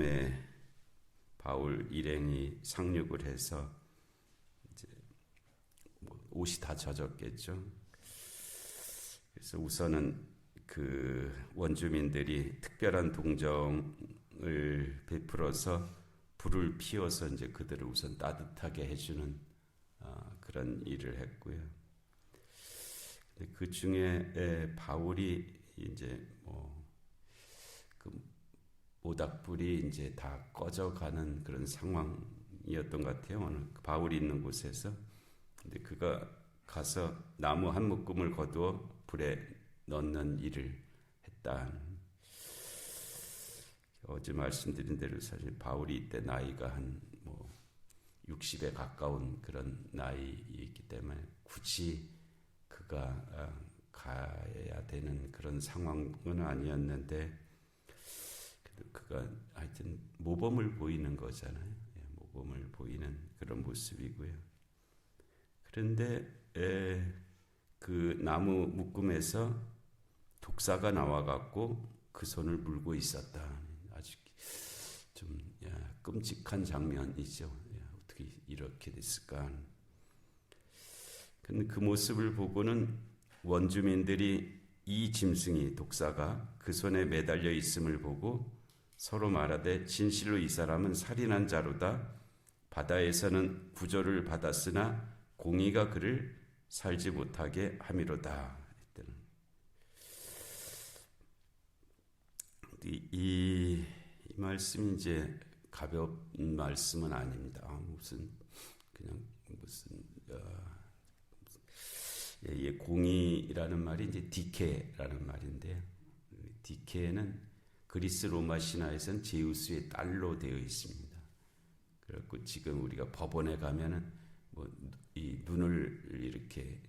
처음에 바울 일행이 상륙을 해서 이제 옷이 다 젖었겠죠. 그래서 우선은 그 원주민들이 특별한 동정을 베풀어서 불을 피워서 이제 그들을 우선 따뜻하게 해주는 그런 일을 했고요. 그 중에 바울이 이제 그 모닥불이 이제 다 꺼져가는 그런 상황이었던 것 같아요. 오늘 바울이 있는 곳에서. 근데 그가 가서 나무 한 묶음을 거두어 불에 넣는 일을 했다. 어제 말씀드린 대로 사실 바울이 이때 나이가 한 60에 가까운 그런 나이이기 때문에 굳이 그가 가야 되는 그런 상황은 아니었는데 그가 하여튼 모범을 보이는 거잖아요. 모범을 보이는 그런 모습이고요. 그런데 그 나무 묶음에서 독사가 나와갖고 그 손을 물고 있었다. 아주 좀 끔찍한 장면이죠. 어떻게 이렇게 됐을까. 근데 그 모습을 보고는 원주민들이 이 짐승이 독사가 그 손에 매달려 있음을 보고 서로 말하되 진실로 이 사람은 살인한 자로다. 바다에서는 구조를 받았으나 공의가 그를 살지 못하게 함이로다. 이 말씀이 이제 가벼운 말씀은 아닙니다. 무슨 공의라는 말이 이제 디케라는 말인데, 디케는 그리스 로마 신화에서는 제우스의 딸로 되어 있습니다. 그래갖고 지금 우리가 법원에 가면은 이 눈을 이렇게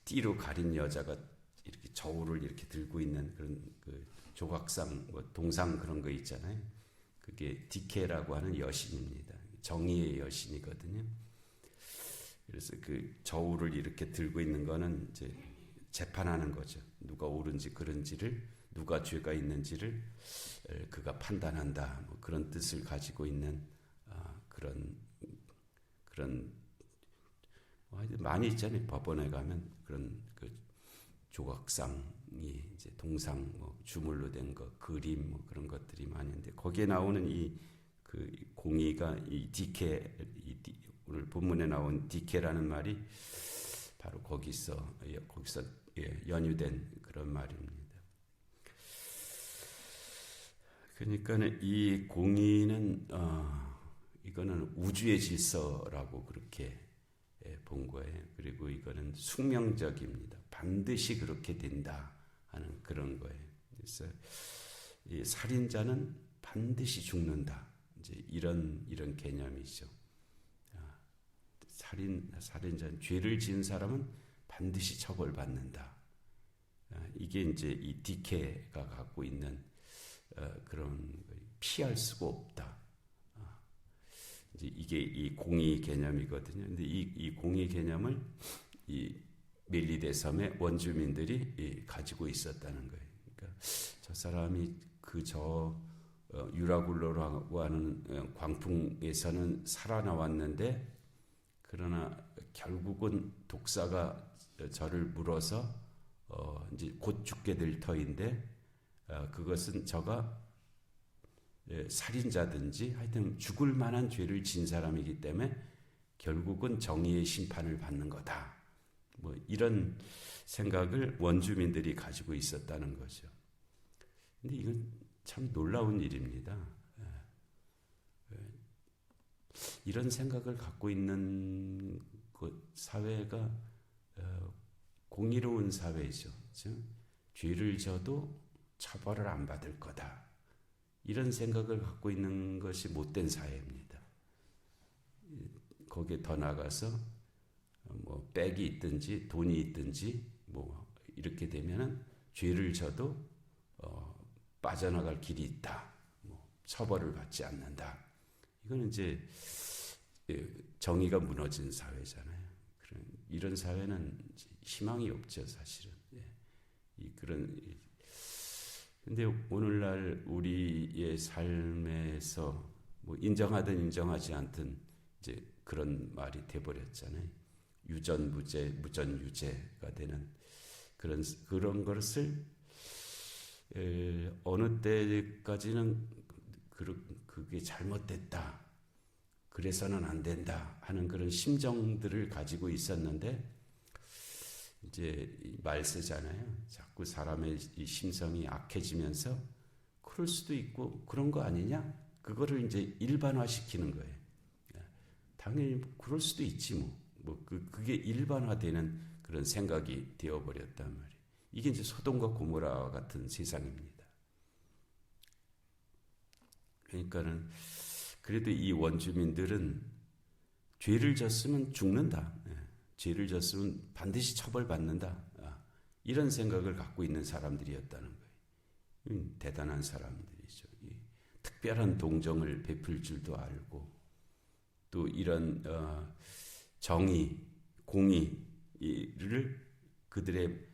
띠로 가린 여자가 이렇게 저울을 이렇게 들고 있는 그런 그 조각상 동상 그런 거 있잖아요. 그게 디케라고 하는 여신입니다. 정의의 여신이거든요. 그래서 그 저울을 이렇게 들고 있는 거는 이제 재판하는 거죠. 누가 옳은지 그른지를, 누가 죄가 있는지를 그가 판단한다. 그런 뜻을 가지고 있는 그런 많이 있잖아요. 법원에 가면 그런 그 조각상이 이제 동상 주물로 된 거, 그림 그런 것들이 많이 있는데 거기에 나오는 이 그 공의가 이 디케, 오늘 본문에 나온 디케라는 말이 바로 거기서 연유된 그런 말입니다. 그러니까 이 공의는 이거는 우주의 질서라고 그렇게 본 거예요. 그리고 이거는 숙명적입니다. 반드시 그렇게 된다 하는 그런 거예요. 그래서 이 살인자는 반드시 죽는다. 이제 이런 개념이죠. 살인자는 죄를 지은 사람은 반드시 처벌받는다. 이게 이제 이 디케가 갖고 있는 그런 피할 수가 없다. 이제 이게 이 공의 개념이거든요. 근데 이 공의 개념을 이 멜리데 섬의 원주민들이 가지고 있었다는 거예요. 그러니까 저 사람이 유라굴로라고 하는 광풍에서는 살아나왔는데, 그러나 결국은 독사가 저를 물어서 이제 곧 죽게 될 터인데, 그것은 저가 살인자든지 하여튼 죽을 만한 죄를 진 사람이기 때문에 결국은 정의의 심판을 받는 거다. 이런 생각을 원주민들이 가지고 있었다는 거죠. 근데 이건 참 놀라운 일입니다. 이런 생각을 갖고 있는 그 사회가 공의로운 사회죠. 즉 죄를 져도 처벌을 안 받을 거다. 이런 생각을 갖고 있는 것이 못된 사회입니다. 거기에 더 나가서 백이 있든지 돈이 있든지 이렇게 되면은 죄를 져도 빠져나갈 길이 있다. 처벌을 받지 않는다. 이거는 이제 정의가 무너진 사회잖아요. 이런 사회는 희망이 없죠, 사실은. 근데 오늘날 우리의 삶에서 뭐 인정하든 인정하지 않든 이제 그런 말이 돼버렸잖아요. 유전무죄, 무전유죄가 되는 그런 것을 어느 때까지는 그게 잘못됐다, 그래서는 안 된다 하는 그런 심정들을 가지고 있었는데, 이제 말세잖아요. 자꾸 사람의 이 심성이 악해지면서 그럴 수도 있고 그런 거 아니냐? 그거를 이제 일반화시키는 거예요. 당연히 그럴 수도 있지 그게 일반화되는 그런 생각이 되어버렸단 말이에요. 이게 이제 소돔과 고모라와 같은 세상입니다. 그러니까는 그래도 이 원주민들은 죄를 졌으면 죽는다. 죄를 졌으면 반드시 처벌받는다. 이런 생각을 갖고 있는 사람들이었다는 거예요. 대단한 사람들이죠. 특별한 동정을 베풀 줄도 알고, 또 이런 정의, 공의를 그들의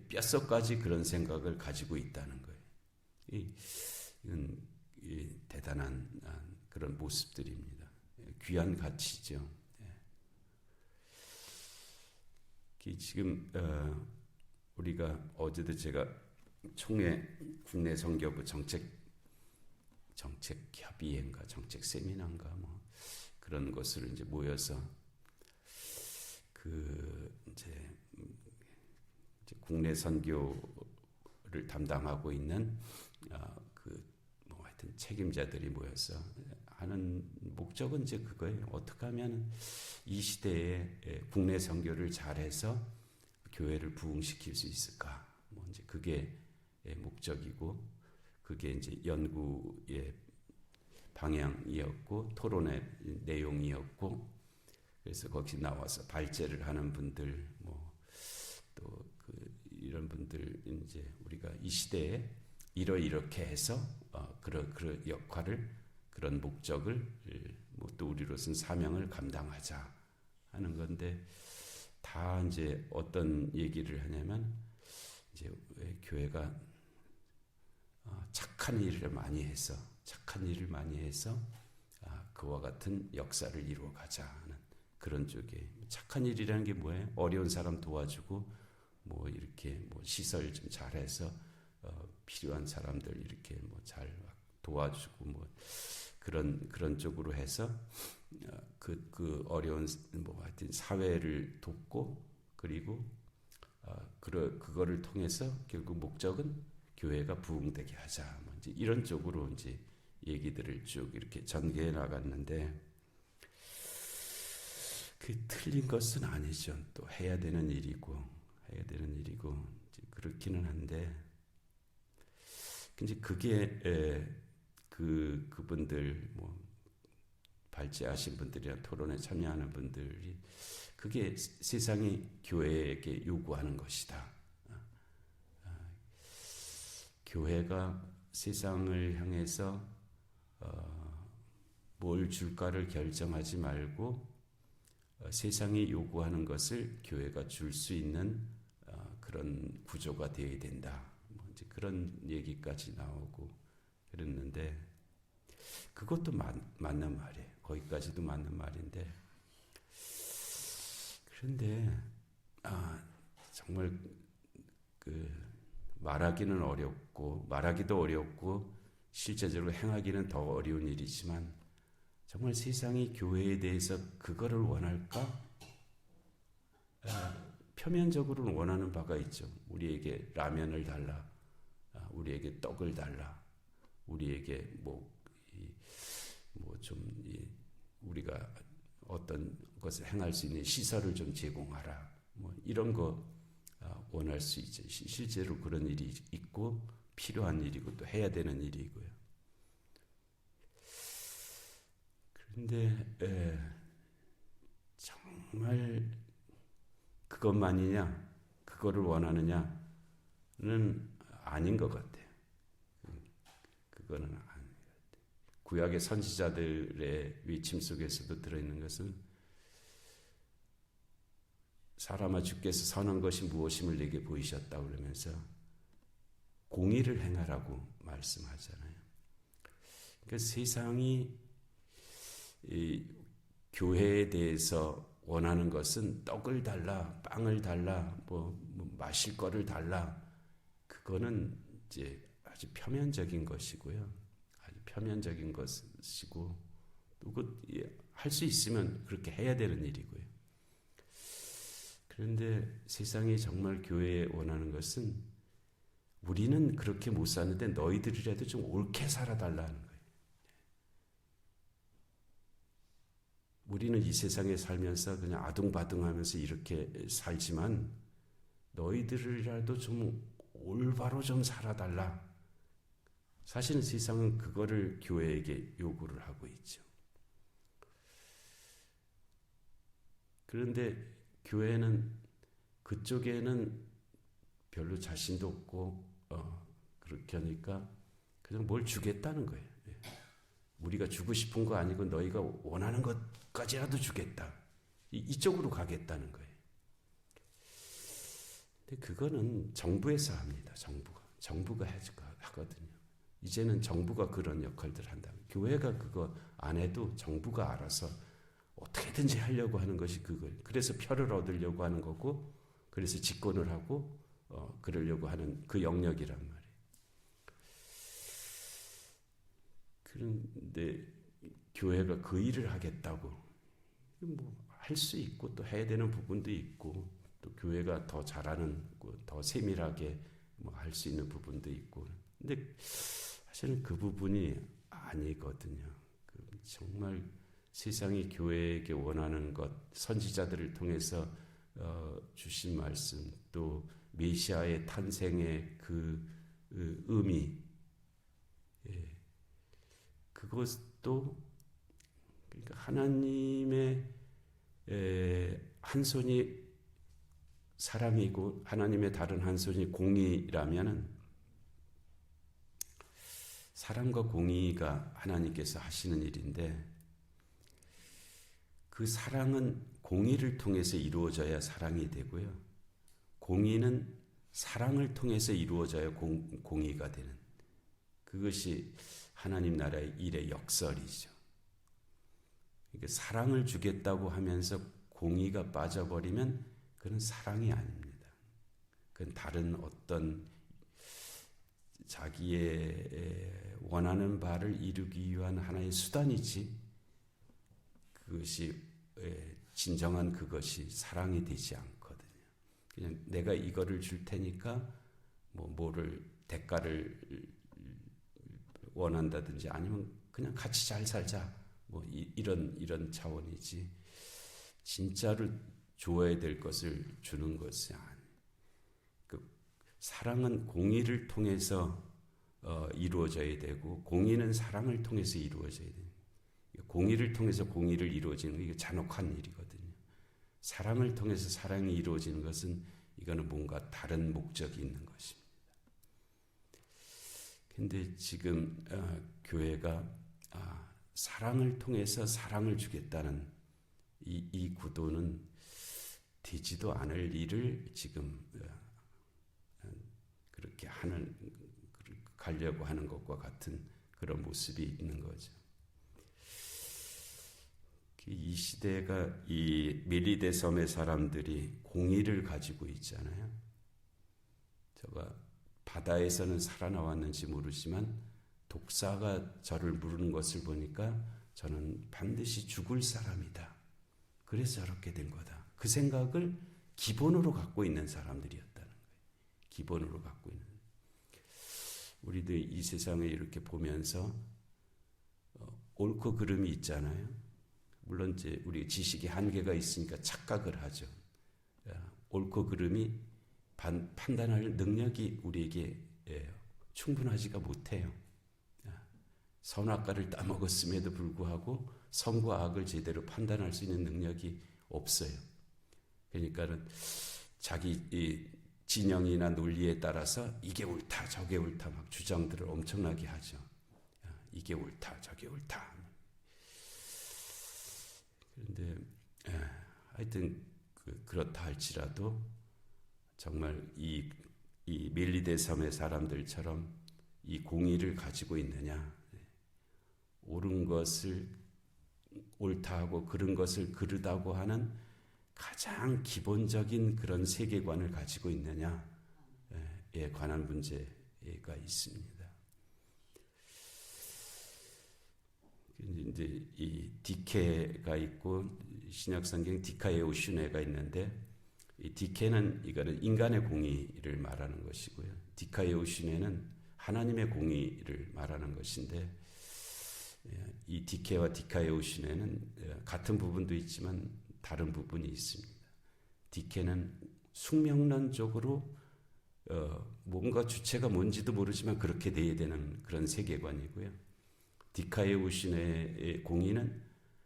뼛속까지 그런 생각을 가지고 있다는 거예요. 이건 대단한 그런 모습들입니다. 귀한 가치죠. 지금 우리가 어제도 제가 총회 국내 선교부 정책 협의회인가 정책 세미나인가 뭐 그런 것을 이제 모여서 이제 국내 선교를 담당하고 있는 뭐 하여튼 책임자들이 모여서 하는 목적은 이제 그거예요. 어떻게 하면 이 시대에 국내 선교를 잘해서 교회를 부흥시킬 수 있을까? 뭐 이제 그게 목적이고, 그게 이제 연구의 방향이었고 토론의 내용이었고, 그래서 거기 나와서 발제를 하는 분들, 뭐 또 이런 분들 이제 우리가 이 시대에 이렇게 해서 그런 역할을, 그런 목적을 뭐 또 우리로서는 사명을 감당하자 하는 건데, 다 이제 어떤 얘기를 하냐면 이제 교회가 착한 일을 많이 해서 그와 같은 역사를 이루어가자 하는 그런 쪽에, 착한 일이라는 게 뭐예요? 어려운 사람 도와주고 뭐 이렇게 뭐 시설 좀 잘해서 필요한 사람들 이렇게 뭐 잘 도와주고 뭐 그런 쪽으로 해서 그 어려운 뭐 하여튼 사회를 돕고, 그리고 그거를 통해서 결국 목적은 교회가 부흥되게 하자, 뭐 이제 이런 쪽으로 이제 얘기들을 쭉 이렇게 전개해 나갔는데, 그 틀린 것은 아니죠. 또 해야 되는 일이고 이제 그렇기는 한데, 이제 그게 그분들 뭐 발제하신 분들이나 토론에 참여하는 분들이 그게 세상이 교회에게 요구하는 것이다. 교회가 세상을 향해서 뭘 줄까를 결정하지 말고 세상이 요구하는 것을 교회가 줄 수 있는 그런 구조가 되어야 된다. 뭐 이제 그런 얘기까지 나오고 그랬는데, 그것도 맞는 말이에요. 거기까지도 맞는 말인데, 그런데 정말 말하기도 어렵고 실제적으로 행하기는 더 어려운 일이지만, 정말 세상이 교회에 대해서 그거를 원할까? 표면적으로는 원하는 바가 있죠. 우리에게 라면을 달라, 우리에게 떡을 달라, 우리에게 우리가 어떤 것을 행할 수 있는 시설을 좀 제공하라, 뭐 이런 거 원할 수 있죠. 실제로 그런 일이 있고 필요한 일이고 또 해야 되는 일이고요. 그런데 정말 그것만이냐, 그거를 원하느냐는 아닌 것 같아요. 그거는 아닌 것 같아요. 구약의 선지자들의 외침 속에서도 들어있는 것은, 사람아 주께서 선한 것이 무엇임을 내게 보이셨다 그러면서 공의를 행하라고 말씀하잖아요. 그러니까 세상이 이 교회에 대해서 원하는 것은 떡을 달라, 빵을 달라, 뭐 마실 거를 달라. 그거는 이제 아주 표면적인 것이고요. 아주 표면적인 것이고, 또 할 수 있으면 그렇게 해야 되는 일이고요. 그런데 세상이 정말 교회에 원하는 것은 우리는 그렇게 못 사는데 너희들이라도 좀 옳게 살아달라는 거예요. 우리는 이 세상에 살면서 그냥 아둥바둥하면서 이렇게 살지만 너희들이라도 좀 올바로 좀 살아달라. 사실은 세상은 그거를 교회에게 요구를 하고 있죠. 그런데 교회는 그쪽에는 별로 자신도 없고 그렇게 하니까 그냥 뭘 주겠다는 거예요. 우리가 주고 싶은 거 아니고 너희가 원하는 것까지라도 주겠다. 이쪽으로 가겠다는 거예요. 근데 그거는 정부에서 합니다. 정부가 하거든요. 이제는 정부가 그런 역할들을 한다. 교회가 그거 안 해도 정부가 알아서 어떻게든지 하려고 하는 것이 그걸. 그래서 표를 얻으려고 하는 거고, 그래서 집권을 하고 그러려고 하는 그 영역이란 말이에요. 그런데 교회가 그 일을 하겠다고 할 수 있고 또 해야 되는 부분도 있고, 또 교회가 더 잘하는, 더 세밀하게 할 수 있는 부분도 있고. 근데 사실은 그 부분이 아니거든요. 정말 세상이 교회에게 원하는 것, 선지자들을 통해서 주신 말씀, 또 메시아의 탄생의 그 의미, 그것도 그러니까 하나님의 한 손이 사랑이고 하나님의 다른 한 손이 공의라면은, 사랑과 공의가 하나님께서 하시는 일인데, 그 사랑은 공의를 통해서 이루어져야 사랑이 되고요. 공의는 사랑을 통해서 이루어져야 공의가 되는, 그것이 하나님 나라의 일의 역설이죠. 그러니까 사랑을 주겠다고 하면서 공의가 빠져버리면 그건 사랑이 아닙니다. 그건 다른 어떤 자기의 원하는 바를 이루기 위한 하나의 수단이지, 그것이 진정한 그것이 사랑이 되지 않거든요. 그냥 내가 이거를 줄 테니까 뭐를 대가를 원한다든지, 아니면 그냥 같이 잘 살자, 이런 차원이지, 진짜로 줘야 될 것을 주는 것이 아니에요. 사랑은 공의를 통해서 이루어져야 되고, 공의는 사랑을 통해서 이루어져야 돼요. 공의를 통해서 공의를 이루어지는 거, 이게 잔혹한 일이거든요. 사랑을 통해서 사랑이 이루어지는 것은 이거는 뭔가 다른 목적이 있는 것입니다. 근데 지금 교회가 사랑을 통해서 사랑을 주겠다는 이 구도는 되지도 않을 일을 지금 그렇게 가려고 하는 것과 같은 그런 모습이 있는 거죠. 이 시대가 이 메리데 섬의 사람들이 공의를 가지고 있잖아요. 제가 바다에서는 살아나왔는지 모르지만 독사가 저를 물는 것을 보니까 저는 반드시 죽을 사람이다. 그래서 저렇게 된 거다. 그 생각을 기본으로 갖고 있는 사람들이었다는 거예요. 기본으로 갖고 있는. 우리도 이 세상을 이렇게 보면서 옳고 그름이 있잖아요. 물론 이제 우리 지식의 한계가 있으니까 착각을 하죠. 옳고 그름이 판단할 능력이 우리에게 충분하지가 못해요. 선악과를 따먹었음에도 불구하고 선과 악을 제대로 판단할 수 있는 능력이 없어요. 그러니까는 자기 진영이나 논리에 따라서 이게 옳다, 저게 옳다 막 주장들을 엄청나게 하죠. 이게 옳다, 저게 옳다. 그런데 하여튼 그렇다 할지라도 정말 이 이 멜리데 섬의 사람들처럼 이 공의를 가지고 있느냐, 옳은 것을 옳다하고 그른 것을 그르다고 하는 가장 기본적인 그런 세계관을 가지고 있느냐에 관한 문제가 있습니다. 이제 이 디케가 있고 신약성경 디카에오슈네가 있는데, 이 디케는 이거는 인간의 공의를 말하는 것이고요. 디카에오슈네는 하나님의 공의를 말하는 것인데, 이 디케와 디카에오슈네는 같은 부분도 있지만 다른 부분이 있습니다. 디케는 숙명론적으로 뭔가 주체가 뭔지도 모르지만 그렇게 돼야 되는 그런 세계관이고요. 디카에오슈네의 공의는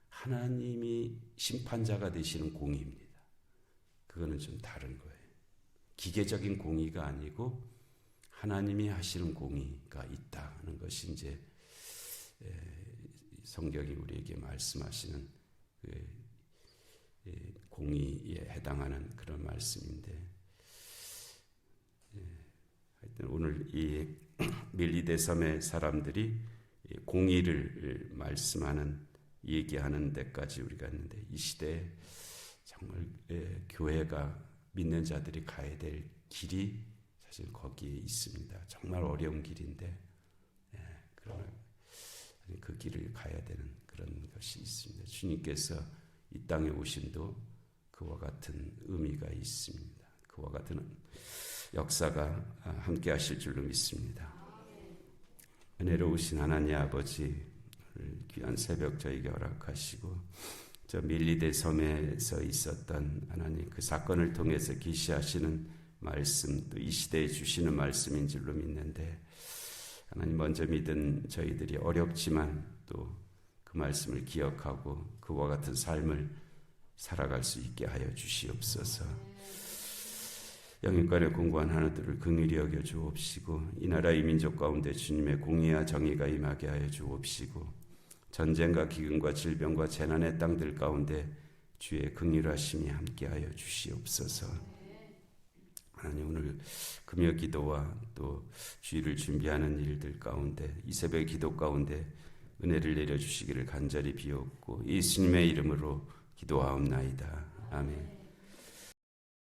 하나님이 심판자가 되시는 공의입니다. 그거는 좀 다른 거예요. 기계적인 공의가 아니고 하나님이 하시는 공의가 있다는 것이 이제 성경이 우리에게 말씀하시는 공의에 해당하는 그런 말씀인데, 하여튼 오늘 이 멜리데 섬의 사람들이 공의를 말씀하는, 얘기하는 데까지 우리가 있는데, 이 시대에 정말 교회가 믿는 자들이 가야 될 길이 사실 거기에 있습니다. 정말 어려운 길인데, 그러나 그 길을 가야 되는 그런 것이 있습니다. 주님께서 이 땅에 오심도 그와 같은 의미가 있습니다. 그와 같은 역사가 함께 하실 줄로 믿습니다. 은혜로우신 하나님 아버지, 귀한 새벽 저에게 허락하시고 저 멜리데 섬에서 있었던 하나님 그 사건을 통해서 계시하시는 말씀, 또 이 시대에 주시는 말씀인 줄로 믿는데, 하나님 먼저 믿은 저희들이 어렵지만 또 그 말씀을 기억하고 그와 같은 삶을 살아갈 수 있게 하여 주시옵소서. 영육간에 공고한 하나들을 긍휼히 여겨 주옵시고, 이 나라 이 민족 가운데 주님의 공의와 정의가 임하게 하여 주옵시고, 전쟁과 기근과 질병과 재난의 땅들 가운데 주의 긍휼하심이 함께하여 주시옵소서. 하나님, 오늘 금요 기도와 또 주일을 준비하는 일들 가운데 이 새벽 기도 가운데 은혜를 내려주시기를 간절히 비옵고 예수님의 이름으로 기도하옵나이다. 아멘.